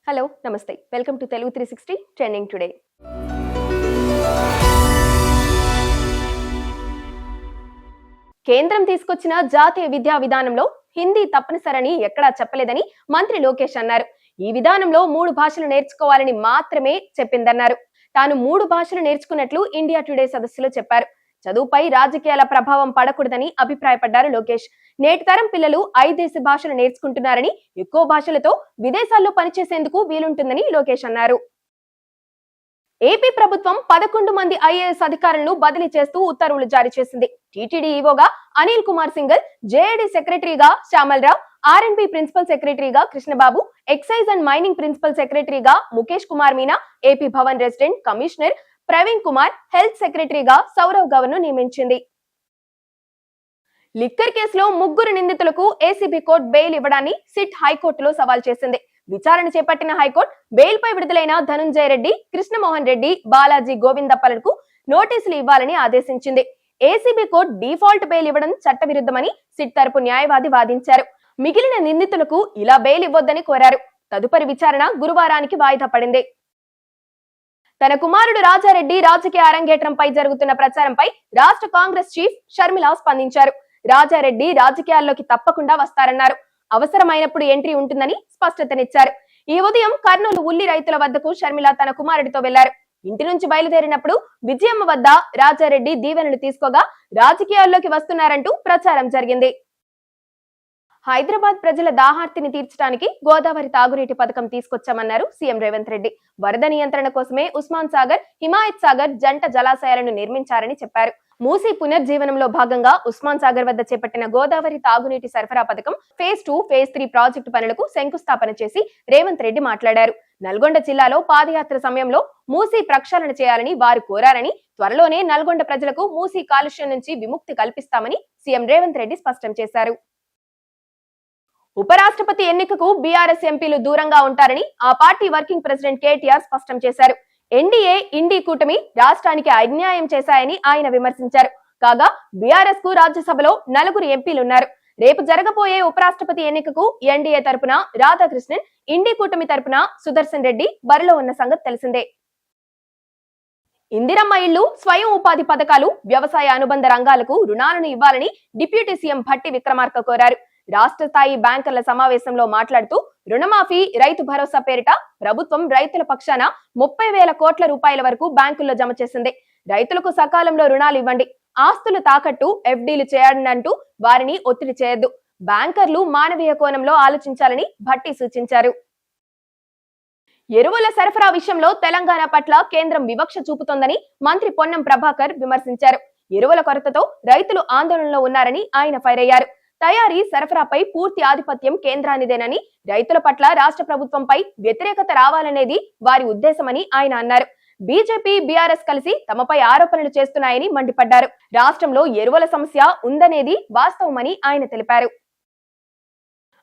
Hello నమస్తే welcome to Telugu 360 trending today. కేంద్రం తీసుకొచ్చిన జాతీయ విద్యా విధానంలో హిందీ తప్పనిసరని ఎక్కడా చెప్పలేదని మంత్రి లోకేష్ అన్నారు. ఈ విధానంలో 3 భాషలు నేర్చుకోవాలని మాత్రమే చెప్పిందన్నారు. తాను 3 భాషలు నేర్చుకున్నట్లు ఇండియా టుడే సదస్సులో చెప్పారు. చదువుపై రాజకీయాల ప్రభావం పడకూడదని అభిప్రాయపడ్డారు లోకేష్. నేటి తరం పిల్లలు 5 దేశ భాషలు నేర్చుకుంటున్నారని, ఎక్కువ భాషలతో విదేశాల్లో పనిచేసేందుకు వీలుంటుందని లోకేష్ అన్నారు. ఏపీ ప్రభుత్వం 11 మంది ఐఏఎస్ అధికారులను బదిలీ చేస్తూ ఉత్తర్వులు జారీ చేసింది. టీటీడీ ఈవోగా అనిల్ కుమార్ సింగల్, జేఏడీ సెక్రటరీగా శ్యామలరావు, ఆర్ఎండ్బి ప్రిన్సిపల్ సెక్రటరీగా Krishna Babu, excise and mining principal సెక్రటరీగా Mukesh Kumar Meena, AP Bhavan resident commissioner Praveen Kumar, health సెక్రటరీగా సౌరవ్ గౌర్ ను నియమించింది. లిక్కర్ కేసులో 3 నిందితులకు ఏసీబీ కోర్టు బెయిల్ ఇవ్వడాన్ని సిట్ హైకోర్టులో సవాల్ చేసింది. విచారణ చేపట్టిన హైకోర్టు బెయిల్ పై విడుదలైన ధనుంజయ రెడ్డి, కృష్ణమోహన్ రెడ్డి, బాలాజీ గోవిందప్పలకు నోటీసులు ఇవ్వాలని ఆదేశించింది. ఏసీబీ కోర్టు డిఫాల్ట్ బెయిల్ ఇవ్వడం చట్టవిరుద్ధమని సిట్ తరపు న్యాయవాది వాదించారు. మిగిలిన నిందితులకు ఇలా బెయిల్ ఇవ్వొద్దని కోరారు. తదుపరి విచారణ గురువారానికి వాయిదా పడింది. తన కుమారుడు రాజారెడ్డి రాజకీయ అరంగేట్రంపై జరుగుతున్న ప్రచారంపై రాష్ట్ర కాంగ్రెస్ చీఫ్ షర్మిల స్పందించారు. రాజారెడ్డి రాజకీయాల్లోకి తప్పకుండా వస్తారన్నారు. అవసరమైనప్పుడు ఎంట్రీ ఉంటుందని స్పష్టతనిచ్చారు. ఈ ఉదయం కర్నూలు ఉల్లి రైతుల వద్దకు షర్మిల తన కుమారుడితో వెళ్లారు. ఇంటి నుంచి బయలుదేరినప్పుడు విజయమ్మ వద్ద రాజారెడ్డి దీవెనలు తీసుకోగా రాజకీయాల్లోకి వస్తున్నారంటూ ప్రచారం జరిగింది. హైదరాబాద్ ప్రజల దాహార్తిని తీర్చడానికి గోదావరి తాగునీటి పథకం తీసుకొచ్చామన్నారు సీఎం రేవంత్ రెడ్డి. వరద నియంత్రణ కోసమే ఉస్మాన్ సాగర్, హిమాయత్ సాగర్ జంట జలాశయాలను నిర్మించారని చెప్పారు. మూసీ పునర్జీవనంలో భాగంగా ఉస్మాన్ సాగర్ వద్ద చేపట్టిన గోదావరి తాగునీటి సరఫరా పథకం ఫేజ్ 2, ఫేజ్ 3 ప్రాజెక్టు పనులకు శంకుస్థాపన చేసి రేవంత్ రెడ్డి మాట్లాడారు. నల్గొండ జిల్లాలో పాదయాత్ర సమయంలో మూసీ ప్రక్షాళన చేయాలని వారు కోరారని, త్వరలోనే నల్గొండ ప్రజలకు మూసీ కాలుష్యం నుంచి విముక్తి కల్పిస్తామని సీఎం రేవంత్ రెడ్డి స్పష్టం చేశారు. ఉపరాష్ట్రపతి ఎన్నికకు బీఆర్ఎస్ ఎంపీలు దూరంగా ఉంటారని ఆ పార్టీ వర్కింగ్ ప్రెసిడెంట్ కేటీఆర్ స్పష్టం చేశారు. ఎన్డీఏ, ఇండీ కూటమి రాష్ట్రానికి అన్యాయం చేశాయని ఆయన విమర్శించారు. కాగా బీఆర్ఎస్ కు రాజ్యసభలో 4 ఎంపీలున్నారు. రేపు జరగబోయే ఉపరాష్ట్రపతి ఎన్నికకు ఎన్డీఏ తరపున రాధాకృష్ణన్, ఇండీ కూటమి తరపున సుదర్శన్ రెడ్డి బరిలో ఉన్న సంగతి తెలిసిందే. ఇందిరమ్మ ఇళ్లు, స్వయం ఉపాధి పథకాలు, వ్యవసాయ అనుబంధ రంగాలకు రుణాలను ఇవ్వాలని డిప్యూటీ సీఎం భట్టి విక్రమార్క కోరారు. రాష్ట్ర స్థాయి బ్యాంకర్ల సమావేశంలో మాట్లాడుతూ రుణమాఫీ, రైతు భరోసా పేరిట ప్రభుత్వం రైతుల పక్షాన 30,000 కోట్ల రూపాయల వరకు బ్యాంకుల్లో జమ చేసింది. రైతులకు సకాలంలో రుణాలు ఇవ్వండి, ఆస్తులు తాకట్టు, ఎఫ్డీలు చేయండి అంటూ వారిని ఒత్తిడి చేయొద్దు. బ్యాంకర్లు మానవీయ కోణంలో ఆలోచించాలని భట్టి సూచించారు. ఎరువుల సరఫరా విషయంలో తెలంగాణ పట్ల కేంద్రం వివక్ష చూపుతోందని మంత్రి పొన్నం ప్రభాకర్ విమర్శించారు. ఎరువుల కొరతతో రైతులు ఆందోళనలో ఉన్నారని ఆయన ఫైర్ అయ్యారు. తయారీ, సరఫరాపై పూర్తి ఆధిపత్యం కేంద్రానిదేనని, రైతుల పట్ల రాష్ట్ర ప్రభుత్వంపై వ్యతిరేకత రావాలనేది వారి ఉద్దేశమని ఆయన అన్నారు. బీజేపీ, బీఆర్ఎస్ కలిసి తమపై ఆరోపణలు చేస్తున్నాయని మండిపడ్డారు. రాష్ట్రంలో ఎరువుల సమస్య ఉందనేది వాస్తవమని ఆయన తెలిపారు.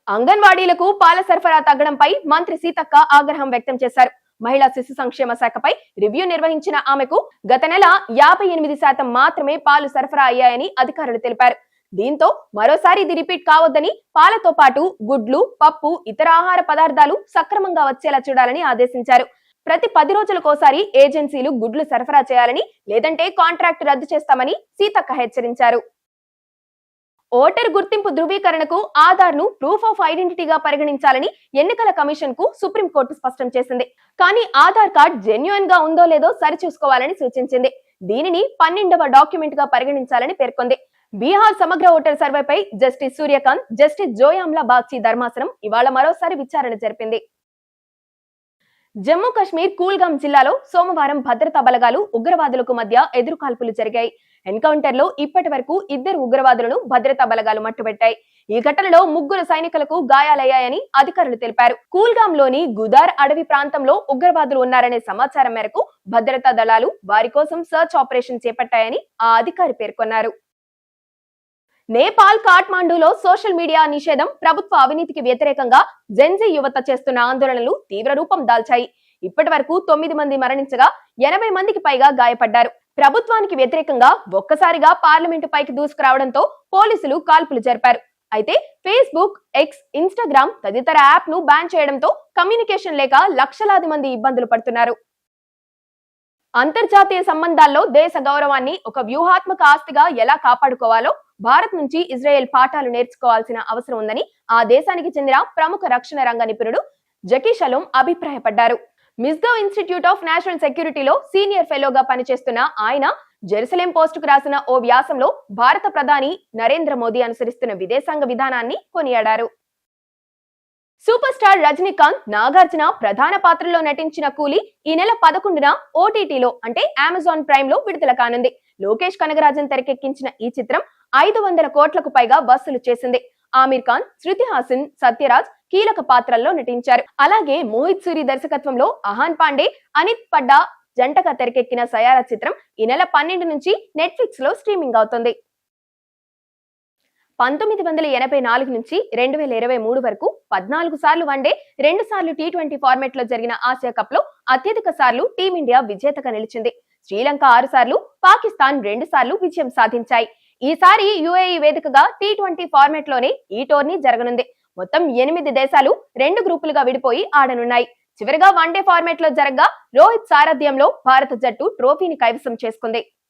అంగన్వాడీలకు పాల సరఫరా తగ్గడంపై మంత్రి సీతక్క ఆగ్రహం వ్యక్తం చేశారు. మహిళా శిశు సంక్షేమ శాఖపై రివ్యూ నిర్వహించిన ఆమెకు గత నెల 58% మాత్రమే పాలు సరఫరా అయ్యాయని అధికారులు తెలిపారు. దీంతో మరోసారి ఇది రిపీట్ కావద్దని, పాలతో పాటు గుడ్లు, పప్పు, ఇతర ఆహార పదార్థాలు సక్రమంగా వచ్చేలా చూడాలని ఆదేశించారు. ప్రతి 10 రోజులకోసారి ఏజెన్సీలు గుడ్లు సరఫరా చేయాలని, లేదంటే కాంట్రాక్ట్ రద్దు చేస్తామని సీతక్క హెచ్చరించారు. ఓటర్ గుర్తింపు ధృవీకరణకు ఆధార్ ను ప్రూఫ్ ఆఫ్ ఐడెంటిటీగా పరిగణించాలని ఎన్నికల కమిషన్ కు సుప్రీంకోర్టు స్పష్టం చేసింది. కానీ ఆధార్ కార్డ్ జెన్యూన్ గా ఉందో లేదో సరిచూసుకోవాలని సూచించింది. దీనిని 12వ డాక్యుమెంట్ గా పరిగణించాలని పేర్కొంది. బీహార్ సమగ్ర ఓటర్ సర్వేపై జస్టిస్ సూర్యకాంత్, జస్టిస్ జోయామ్లా బాగ్చి ధర్మాసనం ఇవాళ మరోసారి విచారణ జరిపింది. జమ్మూ కశ్మీర్ కూల్గాం జిల్లాలో సోమవారం భద్రతా బలగాలు, ఉగ్రవాదులకు మధ్య ఎదురుకాల్పులు జరిగాయి. ఎన్కౌంటర్ లో ఇప్పటి వరకు 2 ఉగ్రవాదులను భద్రతా బలగాలు మట్టుబెట్టాయి. ఈ ఘటనలో 3 సైనికులకు గాయాలయ్యాయని అధికారులు తెలిపారు. కూల్గాం లోని గుదార్ అడవి ప్రాంతంలో ఉగ్రవాదులు ఉన్నారనే సమాచారం మేరకు భద్రతా దళాలు వారి కోసం సర్చ్ ఆపరేషన్ చేపట్టాయని ఆ అధికారి పేర్కొన్నారు. నేపాల్ కాఠ్మాండూలో సోషల్ మీడియా నిషేధం, ప్రభుత్వ అవినీతికి వ్యతిరేకంగా జెన్జీ యువత చేస్తున్న ఆందోళనలు తీవ్ర రూపం దాల్చాయి. ఇప్పటి వరకు 9 మంది మరణించగా 80 మందికి పైగా గాయపడ్డారు. ప్రభుత్వానికి వ్యతిరేకంగా ఒక్కసారిగా పార్లమెంటు పైకి దూసుకురావడంతో పోలీసులు కాల్పులు జరిపారు. అయితే ఫేస్బుక్, ఎక్స్, ఇన్స్టాగ్రామ్ తదితర యాప్ ను బ్యాన్ చేయడంతో కమ్యూనికేషన్ లేక లక్షలాది మంది ఇబ్బందులు పడుతున్నారు. అంతర్జాతీయ సంబంధాల్లో దేశ గౌరవాన్ని ఒక వ్యూహాత్మక ఆస్తిగా ఎలా కాపాడుకోవాలో భారత్ నుంచి ఇజ్రాయెల్ పాఠాలు నేర్చుకోవాల్సిన అవసరం ఉందని ఆ దేశానికి చెందిన ప్రముఖ రక్షణ రంగ నిపుణుడు జకీ షలోం అభిప్రాయపడ్డారు. మిస్గవ్ ఇన్స్టిట్యూట్ ఆఫ్ నేషనల్ సెక్యూరిటీలో సీనియర్ ఫెలోగా పనిచేస్తున్న ఆయన జెరూసలేం పోస్ట్ కు రాసిన ఓ వ్యాసంలో భారత ప్రధాని నరేంద్ర మోదీ అనుసరిస్తున్న విదేశాంగ విధానాన్ని కొనియాడారు. సూపర్ స్టార్ రజనీకాంత్, నాగార్జున ప్రధాన పాత్రలో నటించిన కూలీ ఈ నెల 11న ఓటీటీలో అంటే అమెజాన్ ప్రైమ్ లో విడుదల కానుంది. లోకేష్ కనగరాజన్ తెరకెక్కించిన ఈ చిత్రం 500 కోట్లకు పైగా వసూలు చేసింది. ఆమీర్ ఖాన్, శృతి హాసన్, సత్యరాజ్ కీలక పాత్రల్లో నటించారు. అలాగే మోహిత్ సూరి దర్శకత్వంలో అహాన్ పాండే, అనిత్ పడ్డా జంటగా తెరకెక్కిన సయారా చిత్రం ఈ నెల 12 నుంచి నెట్ఫ్లిక్స్ లో స్ట్రీమింగ్ అవుతుంది. 1984 నుంచి 2023 వరకు 14 సార్లు వన్డే, 2 సార్లు టీ20 ఫార్మాట్ లో జరిగిన ఆసియా కప్ లో అత్యధిక సార్లు టీమిండియా విజేతగా నిలిచింది. శ్రీలంక 6 సార్లు, పాకిస్తాన్ 2 సార్లు విజయం సాధించాయి. ఈసారి యుఏఈ వేదికగా టీ20 ఫార్మాట్ లోనే ఈ టోర్నీ జరగనుంది. మొత్తం 8 దేశాలు 2 గ్రూపులుగా విడిపోయి ఆడనున్నాయి. చివరిగా వన్డే ఫార్మాట్ లో జరగగా రోహిత్ సారథ్యంలో భారత జట్టు ట్రోఫీని కైవసం చేసుకుంది.